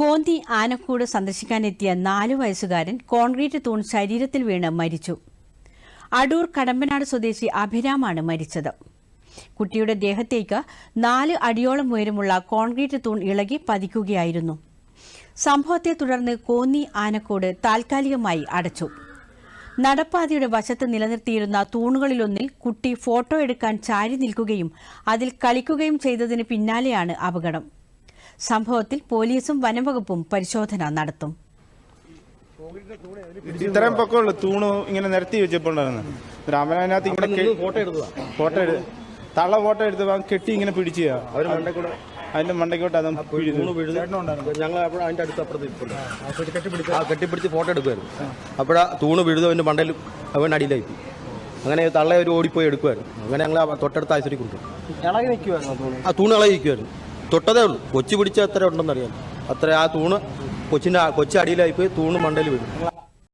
കോന്നി ആനക്കൂട് സന്ദർശിക്കാനെത്തിയ 4 വയസ്സുകാരൻ കോൺക്രീറ്റ് തൂൺ ശരീരത്തിൽ വീണ് മരിച്ചു. അടൂർ കടമ്പനാട് സ്വദേശി അഭിരാമാണ് മരിച്ചത്. കുട്ടിയുടെ ദേഹത്തേക്ക് 4 അടിയോളം ഉയരമുള്ള കോൺക്രീറ്റ് തൂൺ ഇളകി പതിക്കുകയായിരുന്നു. സംഭവത്തെ തുടർന്ന് കോന്നി ആനക്കൂട് താൽക്കാലികമായി അടച്ചു. നടപ്പാതയുടെ വശത്ത് നിലനിർത്തിയിരുന്ന തൂണുകളിലൊന്നിൽ കുട്ടി ഫോട്ടോ എടുക്കാൻ ചാരി നിൽക്കുകയും അതിൽ കളിക്കുകയും ചെയ്തതിന് പിന്നാലെയാണ് അപകടം. സംഭവത്തിൽ പോലീസും വനംവകുപ്പും പരിശോധന നടത്തും. ഇത്രയും പൊക്കമുള്ള തൂണ് ഇങ്ങനെ നിരത്തി വെച്ചപ്പോണ്ടായിരുന്നു. രാമനാഥ് ഇങ്ങനെ ഫോട്ടോ തള്ള ഫോട്ടോ എടുത്ത് കെട്ടി ഇങ്ങനെ പിടിച്ചു അതിന്റെ മണ്ടയ്ക്കോട്ട് അതും ഞങ്ങൾ അതിന്റെ അടുത്ത് അപ്പുറത്ത് കെട്ടിപ്പിടിച്ച് ഫോട്ടോ എടുക്കുമായിരുന്നു. അപ്പോഴാ തൂണ് വീഴുന്നത് അവന്റെ മണ്ടയിൽ അവൻ അടിയിലായി. അങ്ങനെ തള്ള ഒരു ഓടിപ്പോയി എടുക്കുമായിരുന്നു. അങ്ങനെ ഞങ്ങൾ തൊട്ടടുത്ത ആശുപത്രി കൊണ്ടുപോയി. ആ തൂണ് ഇളകി നിൽക്കുമായിരുന്നു. തൊട്ടതേ ഉള്ളൂ. കൊച്ചു പിടിച്ച എത്ര ഉണ്ടെന്ന് അറിയാം. അത്ര ആ തൂണ് കൊച്ചു അടിയിലായി പോയി തൂണ് മണ്ടയിൽ വീഴും.